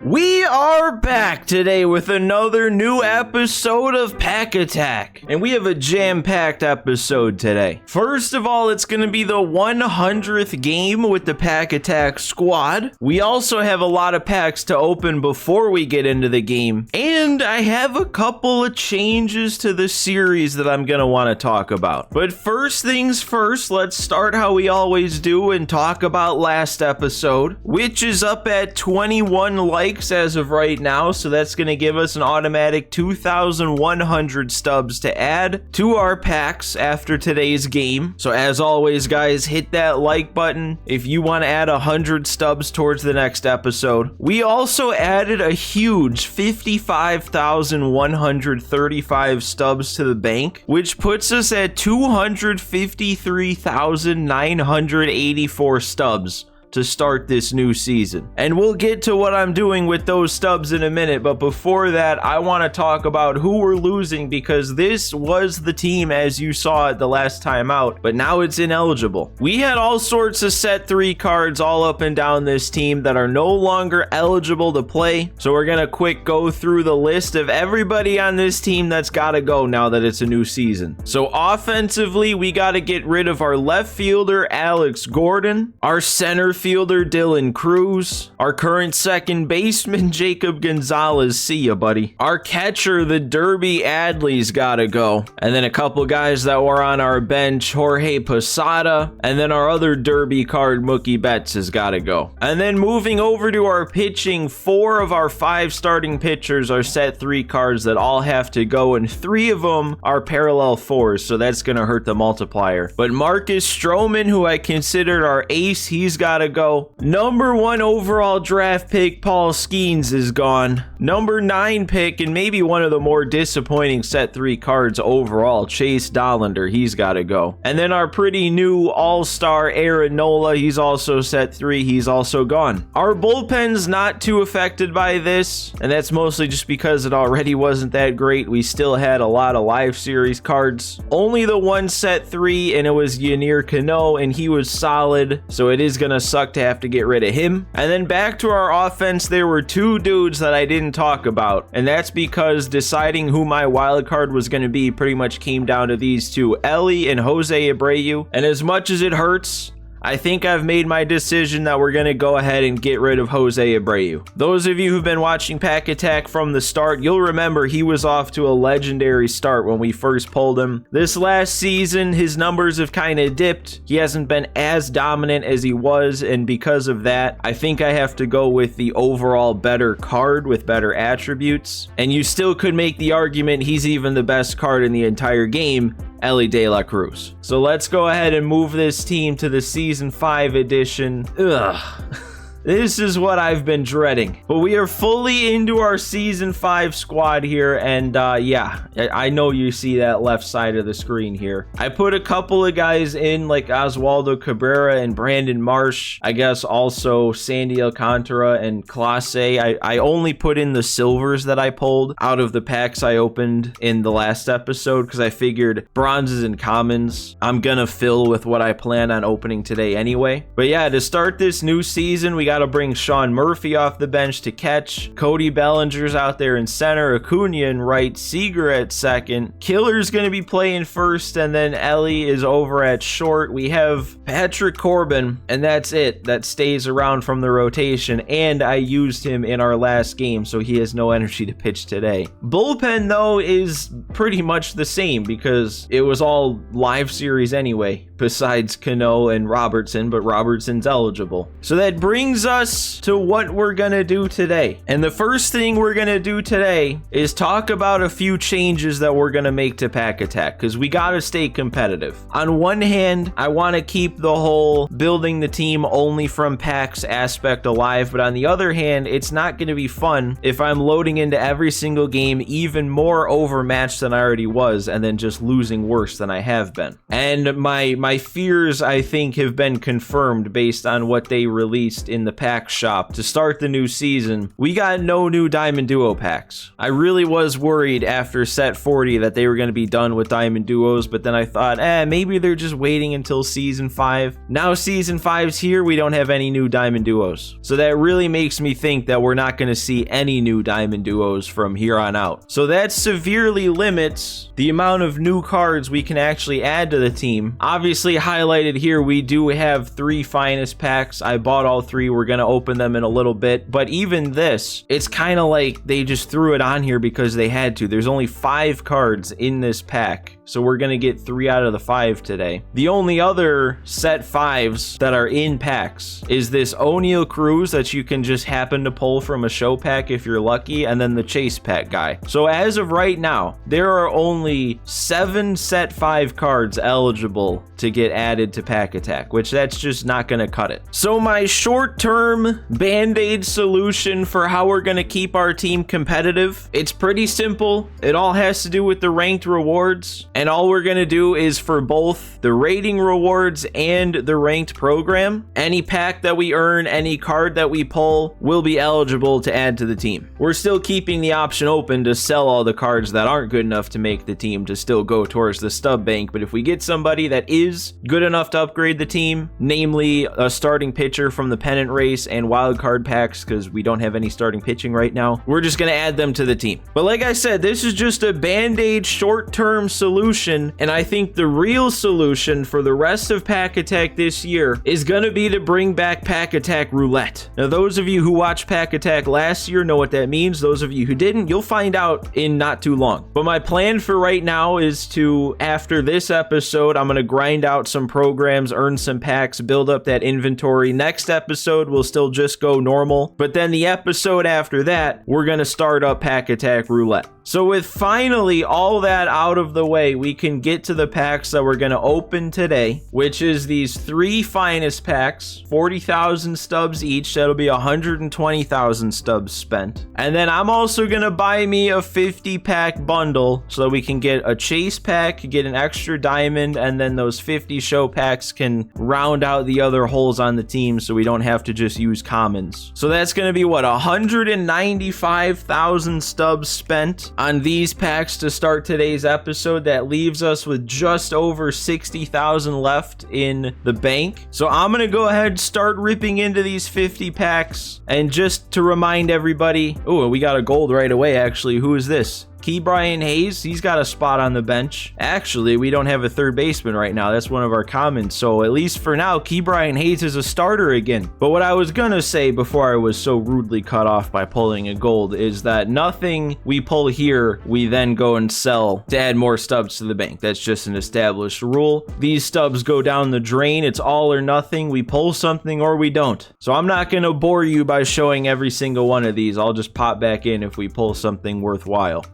We are back today with another new episode of Pack Attack, and we have a jam-packed episode today. First of all, it's going to be the 100th game with the Pack Attack squad. We also have a lot of packs to open before we get into the game, and I have a couple of changes to the series that I'm going to want to talk about. But first things first, let's start how we always do and talk about last episode, which is up at 21 likes as of right now, so that's going to give us an automatic 2,100 stubs to add to our packs after today's game. So as always, guys, hit that like button if you want to add 100 stubs towards the next episode. We also added a huge 55,135 stubs to the bank, which puts us at 253,984 stubs to start this new season. And we'll get to what I'm doing with those stubs in a minute, but before that, I want to talk about who we're losing, because this was the team as you saw it the last time out, but now it's ineligible. We had all sorts of set 3 cards all up and down this team that are no longer eligible to play, so we're gonna quick go through the list of everybody on this team that's gotta go now that it's a new season. So offensively, we gotta get rid of our left fielder Alex Gordon, our center fielder Dylan Cruz, our current second baseman Jacob Gonzalez, see ya buddy, our catcher the Derby Adley's gotta go, and then a couple guys that were on our bench, Jorge Posada, and then our other Derby card Mookie Betts has gotta go. And then moving over to our pitching, 4 of our 5 starting pitchers are set 3 cards that all have to go, and 3 of them are parallel 4s, so that's gonna hurt the multiplier. But Marcus Stroman, who I considered our ace, he's gotta go. Number 1 overall draft pick Paul Skeens is gone. Number 9 pick, and maybe one of the more disappointing set 3 cards overall, Chase Dollander, he's gotta go. And then our pretty new all-star Aaron Nola, he's also set 3, he's also gone. Our bullpen's not too affected by this, and that's mostly just because it already wasn't that great. We still had a lot of live series cards. Only the one set 3, and it was Yennier Cano, and he was solid, so it is gonna suck to have to get rid of him. And then back to our offense, there were 2 dudes that I didn't talk about, and that's because deciding who my wild card was going to be pretty much came down to these 2, Ellie and Jose Abreu. And as much as it hurts, I think I've made my decision that we're going to go ahead and get rid of Jose Abreu. Those of you who've been watching Pack Attack from the start, you'll remember he was off to a legendary start when we first pulled him. This last season, his numbers have kind of dipped. He hasn't been as dominant as he was, and because of that, I think I have to go with the overall better card with better attributes. And you still could make the argument he's even the best card in the entire game, Ellie De La Cruz. So let's go ahead and move this team to the Season 5 edition. Ugh. This is what I've been dreading. But we are fully into our Season 5 squad here, and yeah, I know you see that left side of the screen here. I put a couple of guys in, like Oswaldo Cabrera and Brandon Marsh. I guess also Sandy Alcantara and Clase. I only put in the silvers that I pulled out of the packs I opened in the last episode, because I figured bronzes and commons I'm gonna fill with what I plan on opening today anyway. But yeah, to start this new season, we got to bring Sean Murphy off the bench to catch. Cody Bellinger's out there in center. Acuna in right. Seager at second. Killer's going to be playing first, and then Ellie is over at short. We have Patrick Corbin, and that's it. That stays around from the rotation, and I used him in our last game, so he has no energy to pitch today. Bullpen, though, is pretty much the same because it was all live series anyway, besides Cano and Robertson, but Robertson's eligible. So that brings us to what we're gonna do today. And the first thing we're gonna do today is talk about a few changes that we're gonna make to Pack Attack, because we gotta stay competitive. On one hand, I want to keep the whole building the team only from packs aspect alive, but on the other hand, it's not gonna be fun if I'm loading into every single game even more overmatched than I already was, and then just losing worse than I have been. And my my fears, I think, have been confirmed based on what they released in the pack shop to start the new season. We got no new Diamond Duo packs. I really was worried after set 40 that they were going to be done with Diamond Duos, but then I thought, maybe they're just waiting until season 5. Now season 5's here, we don't have any new Diamond Duos. So that really makes me think that we're not going to see any new Diamond Duos from here on out. So that severely limits the amount of new cards we can actually add to the team. Obviously highlighted here, we do have 3 finest packs. I bought all 3. We're going to open them in a little bit. But even this, it's kind of like they just threw it on here because they had to. There's only 5 cards in this pack. So we're going to get 3 out of the 5 today. The only other set 5s that are in packs is this O'Neal Cruz that you can just happen to pull from a show pack if you're lucky, and then the chase pack guy. So as of right now, there are only 7 set 5 cards eligible to get added to Pack Attack, which that's just not going to cut it. So my short-term band-aid solution for how we're going to keep our team competitive, it's pretty simple. It all has to do with the ranked rewards. And all we're going to do is for both the rating rewards and the ranked program, any pack that we earn, any card that we pull will be eligible to add to the team. We're still keeping the option open to sell all the cards that aren't good enough to make the team to still go towards the stub bank. But if we get somebody that is good enough to upgrade the team, namely a starting pitcher from the pennant race and wild card packs, because we don't have any starting pitching right now, we're just going to add them to the team. But like I said, this is just a band-aid short-term solution. And I think the real solution for the rest of Pack Attack this year is going to be to bring back Pack Attack Roulette. Now, those of you who watched Pack Attack last year know what that means. Those of you who didn't, you'll find out in not too long. But my plan for right now is to, after this episode, I'm going to grind out some programs, earn some packs, build up that inventory. Next episode, we'll still just go normal. But then the episode after that, we're going to start up Pack Attack Roulette. So with finally all that out of the way, we can get to the packs that we're going to open today, which is these 3 finest packs, 40,000 stubs each. That'll be 120,000 stubs spent. And then I'm also going to buy me a 50 pack bundle so that we can get a chase pack, get an extra diamond, and then those 50 show packs can round out the other holes on the team so we don't have to just use commons. So that's going to be what, 195,000 stubs spent on these packs to start today's episode. That leaves us with just over 60,000 left in the bank. So I'm going to go ahead and start ripping into these 50 packs. And just to remind everybody, oh, we got a gold right away, actually. Who is this? Ke'Bryan Hayes, he's got a spot on the bench. Actually, we don't have a third baseman right now. That's one of our commons. So at least for now, Ke'Bryan Hayes is a starter again. But what I was going to say before I was so rudely cut off by pulling a gold is that nothing we pull here, we then go and sell to add more stubs to the bank. That's just an established rule. These stubs go down the drain. It's all or nothing. We pull something or we don't. So I'm not going to bore you by showing every single one of these. I'll just pop back in if we pull something worthwhile.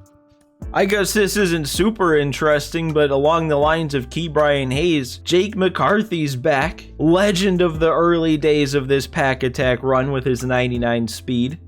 I guess this isn't super interesting, but along the lines of Ke'Bryan Hayes, Jake McCarthy's back. Legend of the early days of this Pack Attack run with his 99 speed.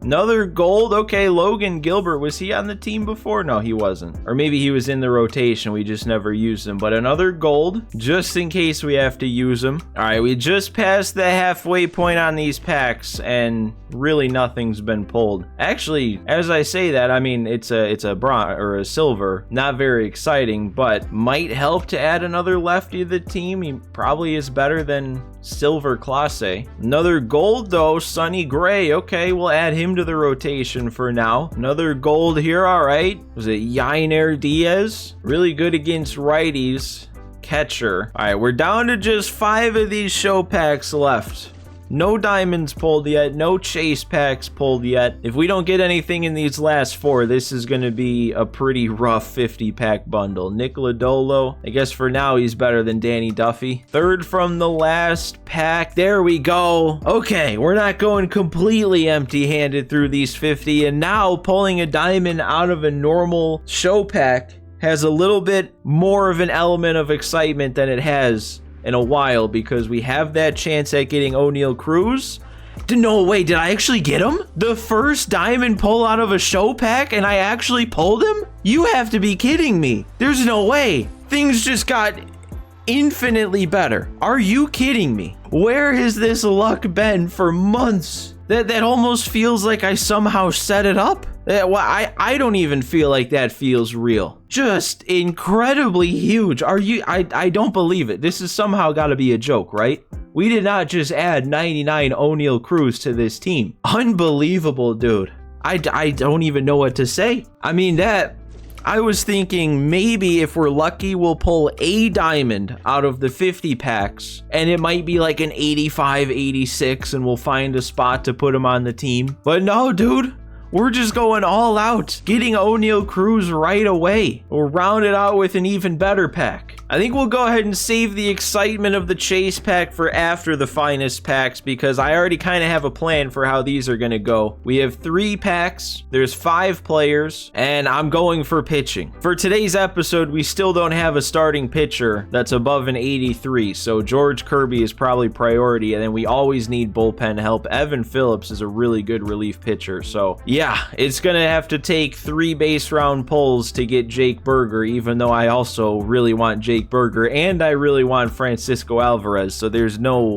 Another gold. Okay, Logan Gilbert. Was he on the team before? No, he wasn't. Or maybe he was in the rotation. We just never used him. But another gold, just in case we have to use him. All right, we just passed the halfway point on these packs, and really nothing's been pulled. Actually, as I say that, I mean, it's a bronze or a silver. Not very exciting, but might help to add another lefty to the team. He probably is better than Silver Clase. Another gold though, Sonny Gray. Okay, we'll add him to the rotation for now. Another gold here. All right, was it Yainer Diaz? Really good against righties. Catcher. All right, we're down to just 5 of these show packs left. No diamonds pulled yet, no chase packs pulled yet. If we don't get anything in these last 4, this is going to be a pretty rough 50 pack bundle. Nick Lodolo, I guess for now he's better than Danny Duffy. 3rd from the last pack. There we go. Okay, we're not going completely empty-handed through these 50, and now pulling a diamond out of a normal show pack has a little bit more of an element of excitement than it has in a while, because we have that chance at getting O'Neal Cruz. No way, did I actually get him? The first diamond pull out of a show pack and I actually pulled him? You have to be kidding me. There's no way. Things just got infinitely better. Are you kidding me? Where has this luck been for months? That almost feels like I somehow set it up. Well, I don't even feel like that feels real. Just incredibly huge. Are you? I don't believe it. This has somehow got to be a joke, right? We did not just add 99 O'Neal Cruz to this team. Unbelievable, dude. I don't even know what to say. I mean, I was thinking maybe if we're lucky, we'll pull a diamond out of the 50 packs, and it might be like an 85, 86, and we'll find a spot to put him on the team. But no, dude. We're just going all out, getting O'Neal Cruz right away. We'll round it out with an even better pack. I think we'll go ahead and save the excitement of the chase pack for after the finest packs, because I already kind of have a plan for how these are going to go. We have 3 packs, there's 5 players, and I'm going for pitching. For today's episode, we still don't have a starting pitcher that's above an 83, so George Kirby is probably priority, and then we always need bullpen help. Evan Phillips is a really good relief pitcher, so yeah, it's going to have to take 3 base round pulls to get Jake Berger, even though I also really want Jake Berger and I really want Francisco Alvarez. So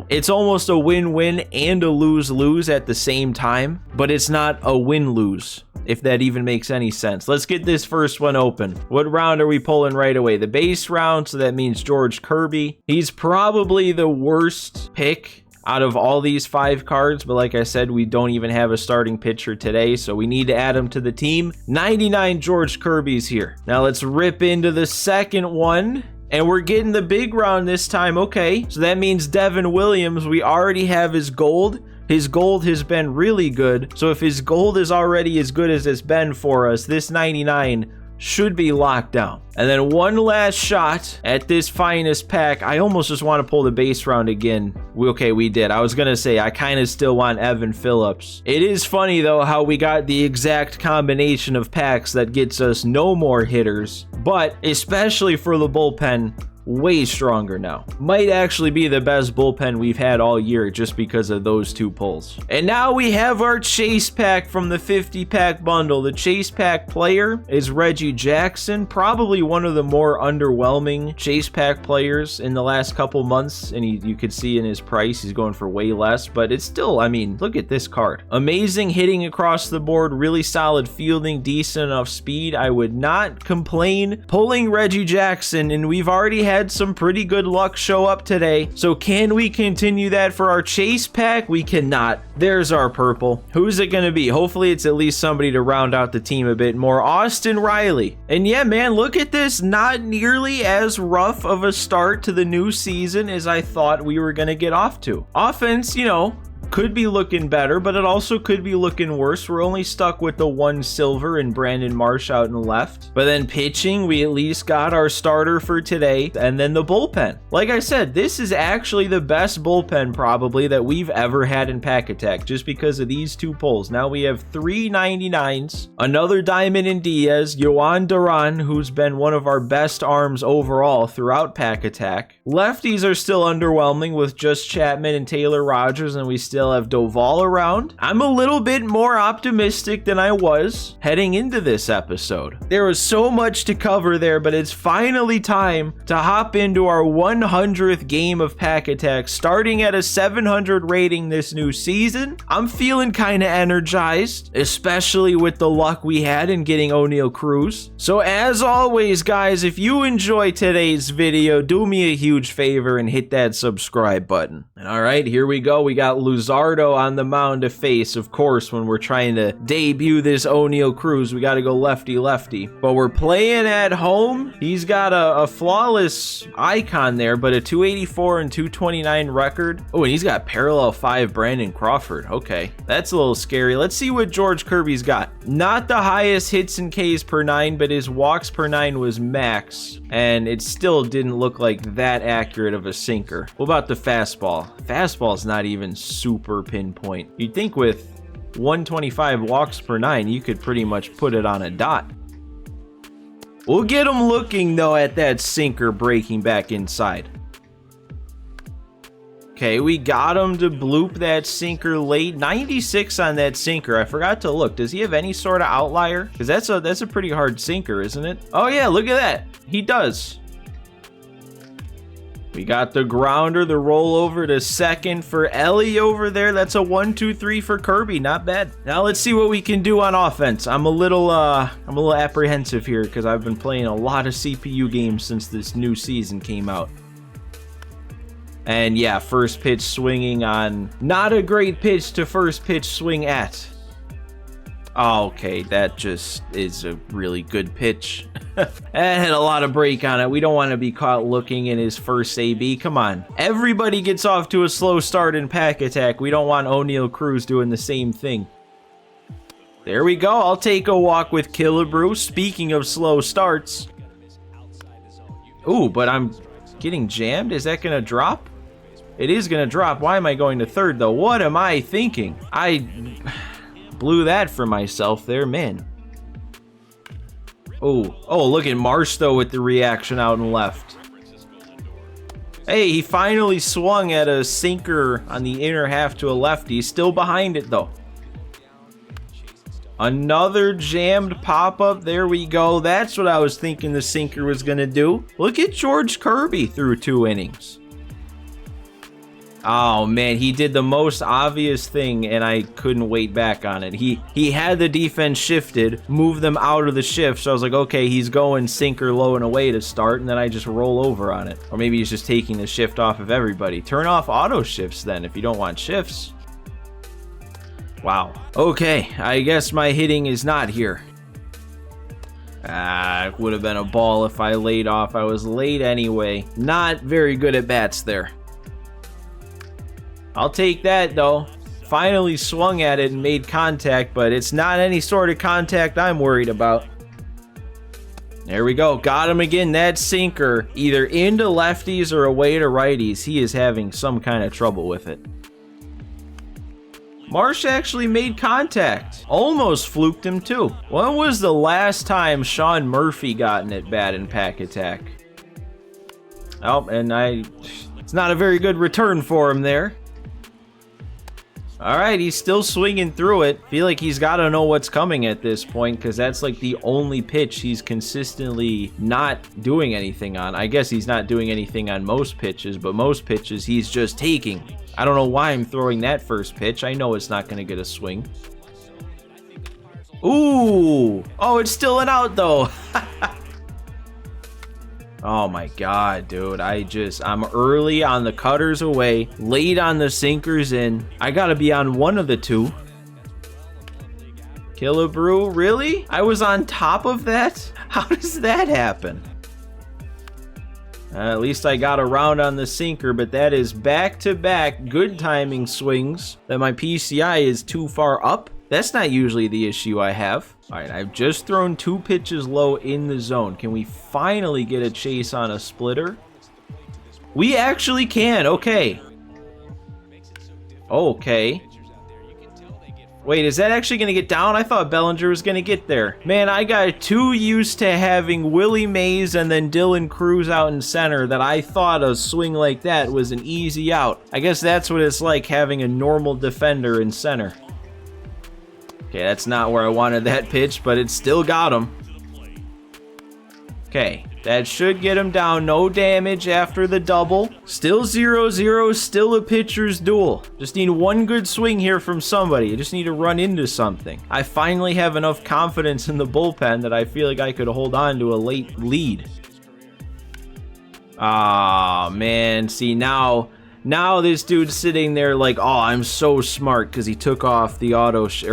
it's almost a win-win and a lose-lose at the same time, but it's not a win-lose, if that even makes any sense. Let's get this first one open. What round are we pulling right away? The base round, so that means George Kirby. He's probably the worst pick out of all these 5 cards, but like I said, we don't even have a starting pitcher today, so we need to add him to the team. 99 George Kirby's here. Now let's rip into the second one, and we're getting the big round this time. Okay, so that means Devin Williams. We already have his gold. His gold has been really good, so if his gold is already as good as it's been for us, this 99 should be locked down. And then one last shot at this finest pack. I almost just want to pull the base round again. Okay, we did. I was going to say, I kind of still want Evan Phillips. It is funny, though, how we got the exact combination of packs that gets us no more hitters, but especially for the bullpen, way stronger now. Might actually be the best bullpen we've had all year just because of those 2 pulls. And now we have our chase pack from the 50 pack bundle. The chase pack player is Reggie Jackson, probably one of the more underwhelming chase pack players in the last couple months, and you could see in his price he's going for way less, but it's still, I mean, look at this card. Amazing hitting across the board, really solid fielding, decent enough speed. I would not complain pulling Reggie Jackson, and we've already had some pretty good luck show up today. So can we continue that for our chase pack? We cannot. There's our purple. Who's it going to be? Hopefully it's at least somebody to round out the team a bit more. Austin Riley. And yeah, man, look at this. Not nearly as rough of a start to the new season as I thought we were going to get off to. Offense, you know, could be looking better, but it also could be looking worse. We're only stuck with the 1 silver and Brandon Marsh out in the left. But then pitching, we at least got our starter for today. And then the bullpen. Like I said, this is actually the best bullpen probably that we've ever had in Pack Attack, just because of these 2 pulls. Now we have 3 99s, another diamond in Diaz, Yohan Duran, who's been one of our best arms overall throughout Pack Attack. Lefties are still underwhelming with just Chapman and Taylor Rogers, and we still have Doval around. I'm a little bit more optimistic than I was heading into this episode. There was so much to cover there, but it's finally time to hop into our 100th game of Pack Attack, starting at a 700 rating this new season. I'm feeling kind of energized, especially with the luck we had in getting O'Neal Cruz. So as always, guys, if you enjoy today's video, do me a huge favor and hit that subscribe button. And all right, here we go. We got Luzardo on the mound to face. Of course, when we're trying to debut this O'Neal Cruz, we got to go lefty-lefty. But we're playing at home. He's got a flawless icon there, but a 284 and 229 record. Oh, and he's got parallel 5 Brandon Crawford. Okay, that's a little scary. Let's see what George Kirby's got. Not the highest hits and Ks per 9, but his walks per 9 was max, and it still didn't look like that accurate of a sinker. What about the fastball? Fastball's not even super pinpoint. You'd think with 125 walks per 9, you could pretty much put it on a dot. We'll get him looking, though, at that sinker breaking back inside. Okay, we got him to bloop that sinker late. 96 on that sinker. I forgot to look. Does he have any sort of outlier? Because that's a pretty hard sinker, isn't it? Oh, yeah, look at that. He does. We got the grounder, the rollover to second for Ellie over there. That's a 1-2-3 for Kirby. Not bad. Now let's see what we can do on offense. I'm a little apprehensive here because I've been playing a lot of CPU games since this new season came out. And yeah, first pitch swinging on not a great pitch to first pitch swing at. Okay, that just is a really good pitch. It had a lot of break on it. We don't want to be caught looking in his first AB. Come on. Everybody gets off to a slow start in Pack Attack. We don't want O'Neal Cruz doing the same thing. There we go. I'll take a walk with Killebrew. Speaking of slow starts. Ooh, but I'm getting jammed. Is that going to drop? It is going to drop. Why am I going to third, though? What am I thinking? I blew that for myself there, man. Oh, look at Marsh, though, with the reaction out and left. Hey, he finally swung at a sinker on the inner half to a lefty. Still behind it, though. Another jammed pop-up. There we go. That's what I was thinking the sinker was going to do. Look at George Kirby through 2 innings. Oh, man, he did the most obvious thing, and I couldn't wait back on it. He had the defense shifted, moved them out of the shift, so I was like, okay, he's going sinker low and away to start, and then I just roll over on it. Or maybe he's just taking the shift off of everybody. Turn off auto shifts, then, if you don't want shifts. Wow. Okay, I guess my hitting is not here. It would have been a ball if I laid off. I was late anyway. Not very good at bats there. I'll take that, though. Finally swung at it and made contact, but it's not any sort of contact I'm worried about. There we go. Got him again. That sinker, either into lefties or away to righties. He is having some kind of trouble with it. Marsh actually made contact. Almost fluked him, too. When was the last time Sean Murphy got an at-bat in Pack Attack? Oh, and it's not a very good return for him there. Alright, he's still swinging through it. Feel like he's got to know what's coming at this point, because that's like the only pitch he's consistently not doing anything on. I guess he's not doing anything on most pitches, but most pitches he's just taking. I don't know why I'm throwing that first pitch. I know it's not going to get a swing. Ooh! Oh, it's still an out, though. Oh my god, dude. I'm early on the cutters away, late on the sinkers in. I gotta be on one of the two. Killebrew, really? I was on top of that? How does that happen? At least I got around on the sinker, but that is back-to-back good timing swings that my PCI is too far up. That's not usually the issue I have. All right, I've just thrown 2 pitches low in the zone. Can we finally get a chase on a splitter? We actually can. Okay. Okay. Wait, is that actually going to get down? I thought Bellinger was going to get there. Man, I got too used to having Willie Mays and then Dylan Cruz out in center that I thought a swing like that was an easy out. I guess that's what it's like having a normal defender in center. Okay, that's not where I wanted that pitch, but it still got him. Okay, that should get him down. No damage after the double. Still 0-0, still a pitcher's duel. Just need one good swing here from somebody. I just need to run into something. I finally have enough confidence in the bullpen that I feel like I could hold on to a late lead. Ah, man. See, now this dude's sitting there like, oh, I'm so smart because he took off the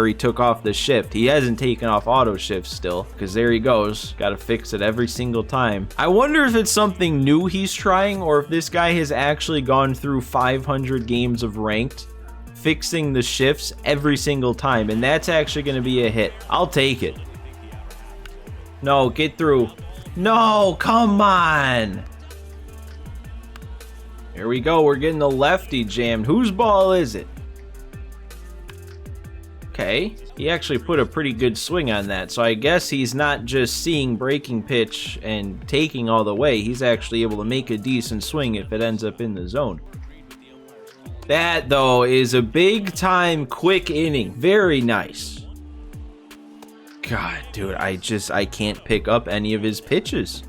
he took off the shift. He hasn't taken off auto shift still, because there he goes. Got to fix it every single time. I wonder if it's something new he's trying, or if this guy has actually gone through 500 games of ranked, fixing the shifts every single time, and that's actually going to be a hit. I'll take it. No, get through. No, come on. Here we go. We're getting the lefty jammed. Whose ball is it? Okay. He actually put a pretty good swing on that. So I guess he's not just seeing breaking pitch and taking all the way. He's actually able to make a decent swing if it ends up in the zone. That, though, is a big-time quick inning. Very nice. God, dude, I can't pick up any of his pitches.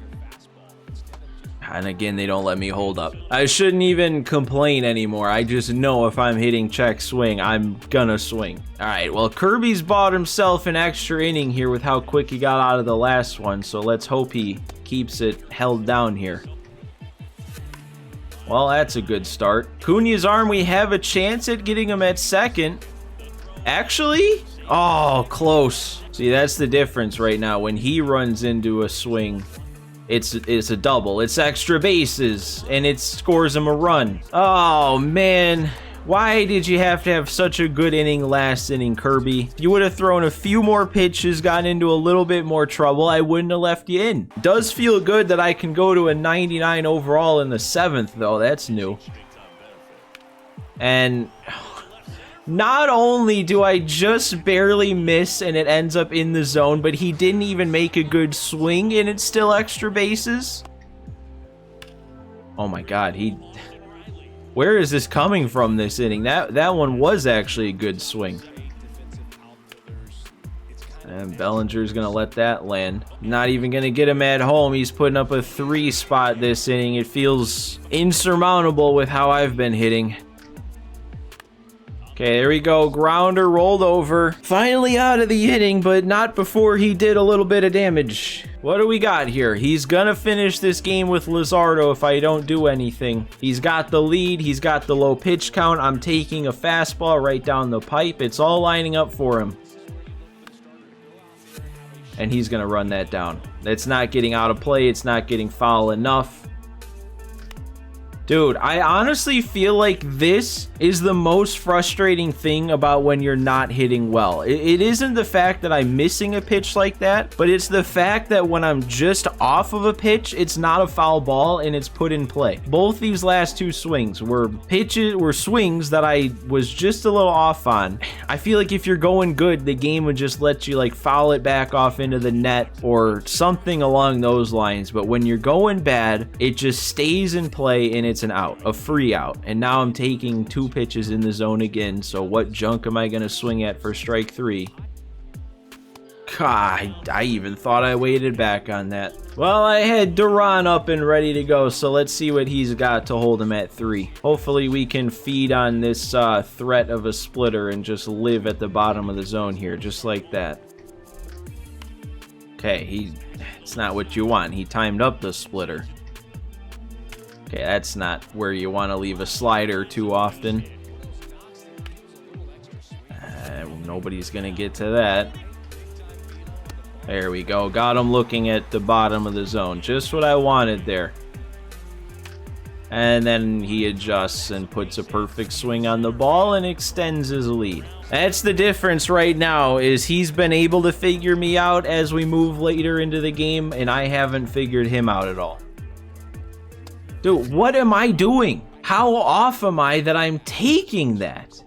And again, they don't let me hold up. I shouldn't even complain anymore. I just know if I'm hitting check swing, I'm gonna swing. All right, well, Kirby's bought himself an extra inning here with how quick he got out of the last one, so let's hope he keeps it held down here. Well, that's a good start. Cunha's arm, we have a chance at getting him at second. Actually? Oh, close. See, that's the difference right now. When he runs into a swing, it's a double. It's extra bases, and it scores him a run. Oh, man. Why did you have to have such a good inning last inning, Kirby? If you would have thrown a few more pitches, gotten into a little bit more trouble, I wouldn't have left you in. Does feel good that I can go to a 99 overall in the 7th, though. That's new. And not only do I just barely miss and it ends up in the zone, but he didn't even make a good swing and it's still extra bases. Oh my God, where is this coming from this inning? That one was actually a good swing. And Bellinger's gonna let that land. Not even gonna get him at home. He's putting up a 3 spot this inning. It feels insurmountable with how I've been hitting. Okay, there we go. Grounder rolled over. Finally out of the inning, but not before he did a little bit of damage. What do we got here? He's gonna finish this game with Luzardo if I don't do anything. He's got the lead. He's got the low pitch count. I'm taking a fastball right down the pipe. It's all lining up for him. And he's gonna run that down. It's not getting out of play. It's not getting foul enough. Dude, I honestly feel like this is the most frustrating thing about when you're not hitting well. It isn't the fact that I'm missing a pitch like that, but it's the fact that when I'm just off of a pitch, it's not a foul ball and it's put in play. Both these last 2 swings were swings that I was just a little off on. I feel like if you're going good, the game would just let you like foul it back off into the net or something along those lines. But when you're going bad, it just stays in play and it's an out, a free out. And now I'm taking 2 pitches in the zone again. So what junk am I going to swing at for strike 3? God, I even thought I waited back on that. Well, I had Duran up and ready to go, so let's see what he's got to hold him at 3. Hopefully we can feed on this threat of a splitter and just live at the bottom of the zone here, just like that. Okay, it's not what you want. He timed up the splitter. Okay, that's not where you want to leave a slider too often. Nobody's going to get to that. There we go. Got him looking at the bottom of the zone. Just what I wanted there. And then he adjusts and puts a perfect swing on the ball and extends his lead. That's the difference right now, is he's been able to figure me out as we move later into the game, and I haven't figured him out at all. Dude, what am I doing? How off am I that I'm taking that?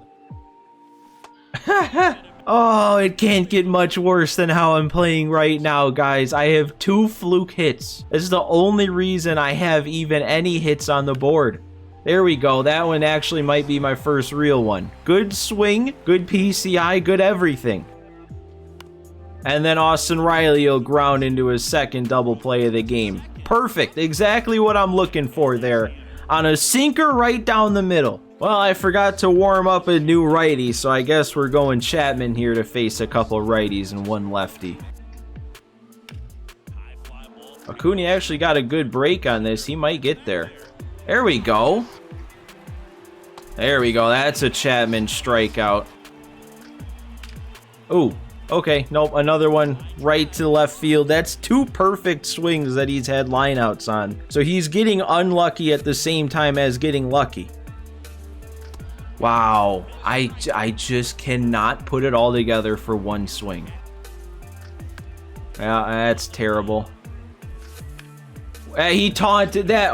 Oh, it can't get much worse than how I'm playing right now, guys. I have 2 fluke hits. This is the only reason I have even any hits on the board. There we go. That one actually might be my first real one. Good swing, good PCI, good everything. And then Austin Riley will ground into his second double play of the game. Perfect. Exactly what I'm looking for there. On a sinker right down the middle. Well, I forgot to warm up a new righty, so I guess we're going Chapman here to face a couple righties and 1 lefty. Acuna actually got a good break on this. He might get there. There we go. There we go. That's a Chapman strikeout. Ooh. Okay, nope, another one right to left field. That's 2 perfect swings that he's had lineouts on. So he's getting unlucky at the same time as getting lucky. Wow, I just cannot put it all together for 1 swing. Yeah, that's terrible. He taunted that.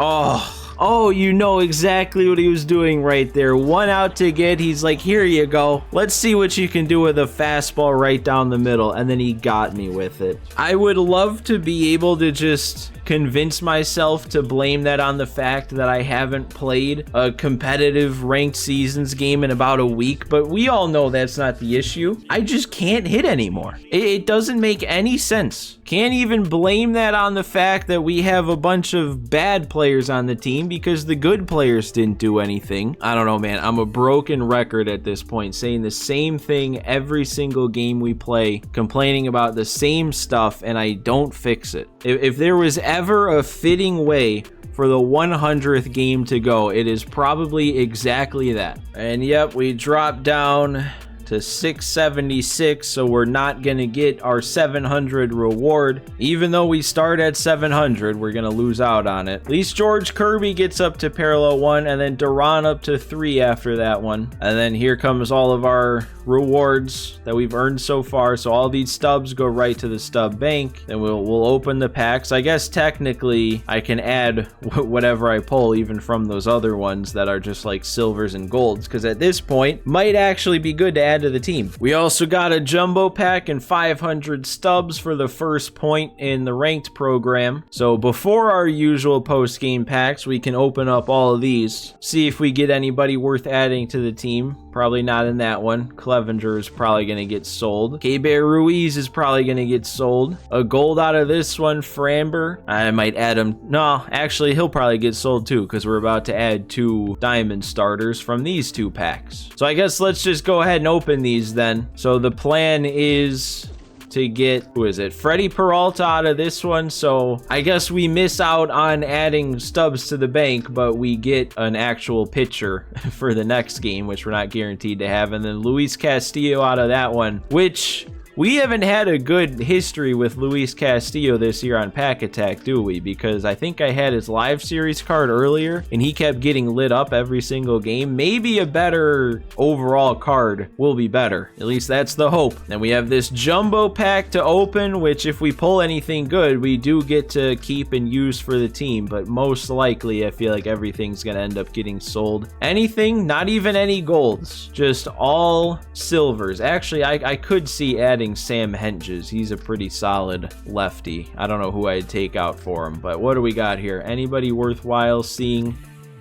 Oh, you know exactly what he was doing right there. 1 out to get. He's like, here you go. Let's see what you can do with a fastball right down the middle. And then he got me with it. I would love to be able to just convince myself to blame that on the fact that I haven't played a competitive ranked seasons game in about a week, but we all know that's not the issue. I just can't hit anymore. It doesn't make any sense. Can't even blame that on the fact that we have a bunch of bad players on the team because the good players didn't do anything. I don't know, man. I'm a broken record at this point, saying the same thing every single game we play, complaining about the same stuff, and I don't fix it. If there was ever a fitting way for the 100th game to go, it is probably exactly that. And yep, we dropped down to 676, so we're not gonna get our 700 reward. Even though we start at 700, we're gonna lose out on it. At least George Kirby gets up to parallel 1, and then Duran up to 3 after that one. And then here comes all of our rewards that we've earned so far. So all these stubs go right to the stub bank. Then we'll open the packs. I guess technically I can add whatever I pull, even from those other ones that are just like silvers and golds, because at this point might actually be good to add to the team. We also got a jumbo pack and 500 stubs for the first point in the ranked program. So before our usual post-game packs, we can open up all of these, see if we get anybody worth adding to the team. Probably not in that one. Clevenger is probably going to get sold. K-Bear Ruiz is probably going to get sold. A gold out of this one, Framber. I might add him. No, actually, he'll probably get sold too, because we're about to add 2 diamond starters from these 2 packs. So I guess let's just go ahead and open these then. So the plan is to get, who is it? Freddie Peralta out of this one. So I guess we miss out on adding stubs to the bank, but we get an actual pitcher for the next game, which we're not guaranteed to have. And then Luis Castillo out of that one, which we haven't had a good history with Luis Castillo this year on Pack Attack, do we? Because I think I had his live series card earlier and he kept getting lit up every single game. Maybe a better overall card will be better. At least that's the hope. Then we have this jumbo pack to open, which if we pull anything good, we do get to keep and use for the team. But most likely, I feel like everything's going to end up getting sold. Anything, not even any golds, just all silvers. Actually, I could see adding Sam Hentges. He's a pretty solid lefty. I don't know who I'd take out for him, but what do we got here? Anybody worthwhile seeing?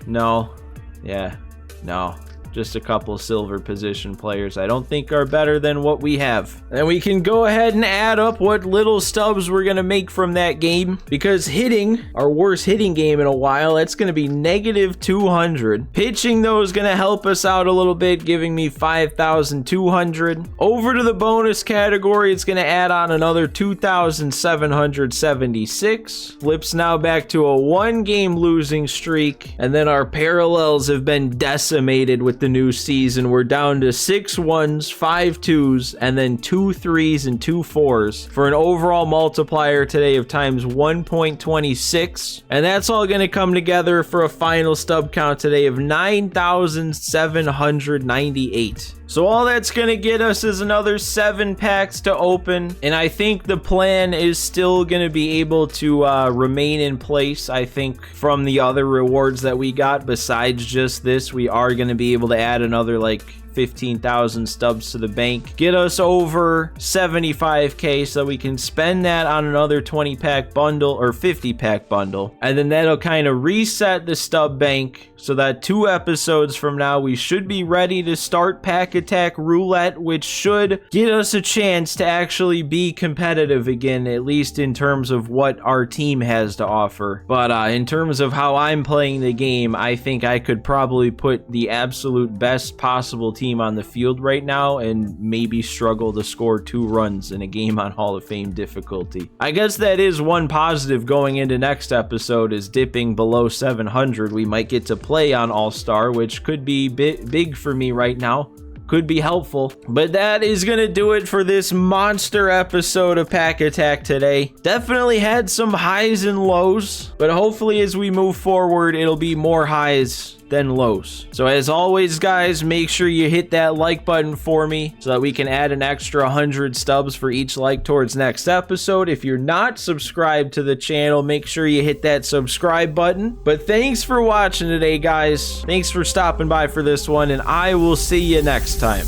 No. Yeah. No. Just a couple silver position players I don't think are better than what we have. And we can go ahead and add up what little stubs we're going to make from that game, because hitting, our worst hitting game in a while, that's going to be negative 200. Pitching, though, is going to help us out a little bit, giving me 5,200. Over to the bonus category, it's going to add on another 2,776. Flips now back to a 1-game losing streak. And then our parallels have been decimated with the new season. We're down to 6 1s, 5 2s, and then 2 3s and 2 4s for an overall multiplier today of times 1.26. And that's all going to come together for a final stub count today of 9,798. So all that's going to get us is another 7 packs to open. And I think the plan is still going to be able to remain in place. I think from the other rewards that we got, besides just this, we are going to be able to add another like 15,000 stubs to the bank, get us over 75k, so we can spend that on another 20 pack bundle or 50 pack bundle, and then that'll kind of reset the stub bank so that 2 episodes from now we should be ready to start Pack Attack Roulette, which should get us a chance to actually be competitive again, at least in terms of what our team has to offer. But in terms of how I'm playing the game, I think I could probably put the absolute best possible team on the field right now and maybe struggle to score 2 runs in a game on Hall of Fame difficulty. I guess that is one positive going into next episode, is dipping below 700. We might get to play on All-Star, which could be big for me right now. Could be helpful. But that is gonna do it for this monster episode of Pack Attack today. Definitely had some highs and lows, but hopefully as we move forward, it'll be more highs than lows. So as always, guys, make sure you hit that like button for me so that we can add an extra 100 stubs for each like towards next episode. If you're not subscribed to the channel, make sure you hit that subscribe button. But thanks for watching today, guys. Thanks for stopping by for this one, and I will see you next time.